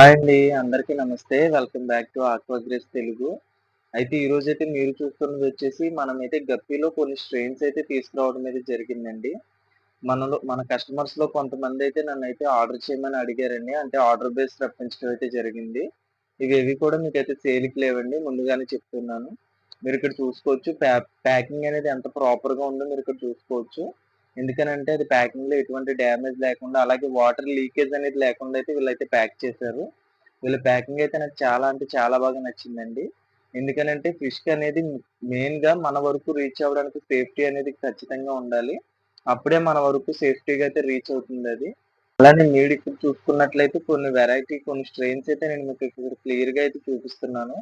Hi అండి. అందరికీ నమస్తే. Welcome back to Aquagrace Telugu. అయితే ఈరోజైతే మీరు చూస్తున్నదొచ్చేసి మనమైతే గప్పీలో కొన్ని స్ట్రెయిన్స్ అయితే తీసుకురావడం అయితే జరిగిందండి. మన కస్టమర్స్‌లో కొంతమందైతే నన్నైతే ఆర్డర్ చేయమని అడిగారండి. అంటే ఆర్డర్ బేస్ రప్పించడం అయితే జరిగింది. ఇవేవి కూడా మీకైతే సేల్‌కి లేవండి. ముందుగానే చెప్తున్నాను. మీరిక్కడ చూసుకోవచ్చు ప్యాకింగ్ అనేది ఎంత ప్రాపర్‌గా ఉందో మీరిక్కడ చూసుకోవచ్చు. ఎందుకనంటే అది ప్యాకింగ్‌లో ఎటువంటి డ్యామేజ్ లేకుండా అలాగే వాటర్ లీకేజ్ అనేది లేకుండా అయితే వీళ్ళైతే ప్యాక్ చేశారు. వీళ్ళ ప్యాకింగ్ అయితే నాకు చాలా అంటే చాలా బాగా నచ్చిందండి. ఎందుకనంటే ఫిష్‌కనేది మెయిన్‌గా మన వరకు రీచ్ అవ్వడానికి సేఫ్టీ అనేది ఖచ్చితంగా ఉండాలి. అప్పుడే మన వరకు సేఫ్టీగా అయితే రీచ్ అవుతుందది. అలానే మీరిక్కడ చూసుకున్నట్లయితే కొన్ని స్ట్రెయిన్స్ అయితే నేను మీకు ఇక్కడ క్లియర్‌గా అయితే చూపిస్తున్నాను.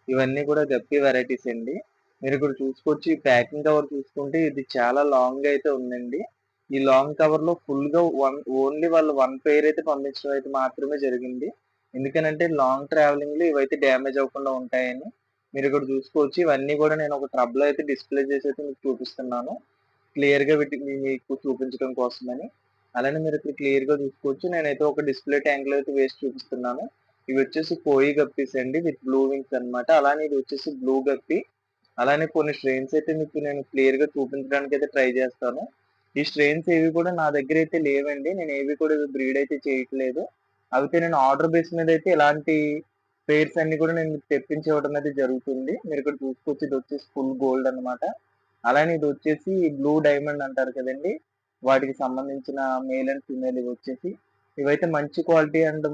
ఇవన్నీ కూడా గప్పీ వెరైటీస్ అండి. మీరిక్కడ చూసుకోవచ్చు ఈ ప్యాకింగ్ కవర్ చూసుకుంటే ఇది చాలా లాంగ్‌గా అయితే ఉందండి. ఈ లాంగ్ కవర్‌లో ఫుల్‌గా ఓన్లీ వాళ్ళు 1 పెయిర్ అయితే పంపించడం అయితే మాత్రమే జరిగింది. ఎందుకనంటే లాంగ్ ట్రావెలింగ్‌లో ఇవైతే డ్యామేజ్ అవ్వకుండా ఉంటాయని. మీరిక్కడ చూసుకోవచ్చు ఇవన్నీ కూడా నేను ఒక టబ్‌లో అయితే డిస్‌ప్లే చేసి అయితే మీకు చూపిస్తున్నాను. క్లియర్‌గా మీకు చూపించడం కోసమని. అలానే మీరిక్కడ క్లియర్‌గా చూసుకోవచ్చు. నేనైతే ఒక డిస్‌ప్లే ట్యాంక్‌లో అయితే వేసి చూపిస్తున్నాను. ఇవొచ్చేసి కోయి గప్పీస్ అండి విత్ బ్లూ వింగ్స్ అన్నమాట. అలానే ఇదొచ్చేసి బ్లూ గప్పీ. అలానే కొన్ని స్ట్రెయిన్స్ అయితే మీకు నేను క్లియర్‌గా చూపించడానికైతే ట్రై చేస్తాను. ఈ స్ట్రెయిన్స్ ఏవి కూడా నా దగ్గరైతే లేవండి. నేనేవి కూడా బ్రీడ్ అయితే చేయట్లేదు. అయితే నేను ఆర్డర్ బేస్ మీద అయితే ఇలాంటి పెయిర్స్ అన్నీ కూడా నేను మీకు తెప్పించి ఇవ్వడం అయితే జరుగుతుంది. మీరిక్కడ చూసుకోవచ్చు ఇదొచ్చేసి ఫుల్ గోల్డ్ అన్నమాట. అలానే ఇదొచ్చేసి బ్లూ డైమండ్ అంటారు కదండీ! వాటికి సంబంధించిన మేల్ అండ్ ఫీమేల్ ఇవొచ్చేసి. ఇవైతే మంచి క్వాలిటీ అండ్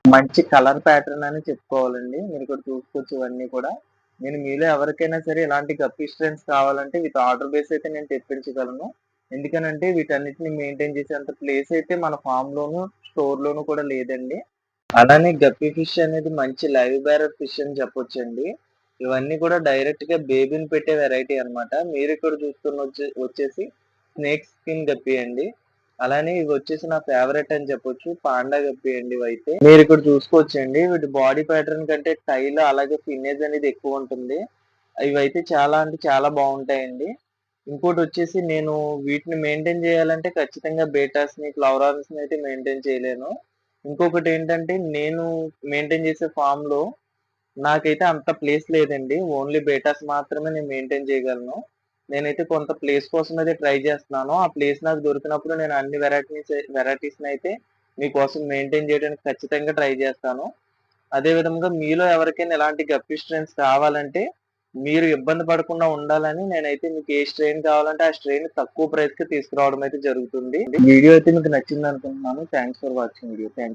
మంచి కలర్ ప్యాటర్న్ అని చెప్పుకోవాలండి. మీరిక్కడ చూసుకోవచ్చు ఇవన్నీ కూడా. నేను మీలో ఎవరికైనా సరే ఇలాంటి గప్పీ స్ట్రెయిన్స్ కావాలంటే విత్ ఆర్డర్ బేస్ అయితే నేను తెప్పించగలను. ఎందుకనంటే వీటన్నిటిని మెయింటైన్ చేసేంత ప్లేస్ అయితే మన ఫార్మ్‌లోను, స్టోర్‌లోను కూడా లేదండి. అలానే గప్పీ ఫిష్ అనేది మంచి లైవ్ బేరర్ ఫిష్ అని చెప్పొచ్చండి. ఇవన్నీ కూడా డైరెక్ట్‌గా బేబీని పెట్టే వెరైటీ అన్నమాట. మీరిక్కడ వచ్చేసి స్నేక్ స్కిన్ గప్పీ అండి. అలానే ఇవొచ్చేసి నా ఫేవరెట్ అని చెప్పొచ్చు. పాండా గప్పీ అండి ఇవైతే. మీరిక్కడ చూసుకోవచ్చండి. వీటి బాడీ ప్యాటర్న్ కంటే టైల్ అలాగే ఫిన్నేజ్ అనేది ఎక్కువుంటుంది. ఇవైతే చాలా అంటే చాలా బావుంటాయండి. ఇంకోటొచ్చేసి నేను వీటిని మెయింటైన్ చేయాలంటే ఖచ్చితంగా బీటాస్‌ని, ఫ్లవరాన్స్‌ని అయితే మెయింటైన్ చేయలేను. ఇంకొకటేంటంటే నేను మెయింటైన్ చేసే ఫార్మ్‌లో నాకైతే అంత ప్లేస్ లేదండి. ఓన్లీ బీటాస్ మాత్రమే నేను మెయింటైన్ చేయగలను. నేనైతే కొంత ప్లేస్ కోసం అయితే ట్రై చేస్తున్నాను. ఆ ప్లేస్ నాకు దొరికినప్పుడు నేను అన్ని వెరైటీస్‌నైతే మీకోసం మెయింటైన్ చేయడానికి ఖచ్చితంగా ట్రై చేస్తాను. అదే విధంగా మీలో ఎవరికైనా ఇలాంటి గప్పీ స్ట్రెయిన్స్ కావాలంటే, మీరు ఇబ్బంది పడకుండా ఉండాలని నేనైతే మీకు ఏ స్ట్రెయిన్ కావాలంటే ఆ స్ట్రెయిన్ తక్కువ ప్రైస్‌కి తీసుకురావడం అయితే జరుగుతుంది. వీడియో అయితే మీకు నచ్చిందనుకుంటున్నాను. Thanks for watching video. Thank you.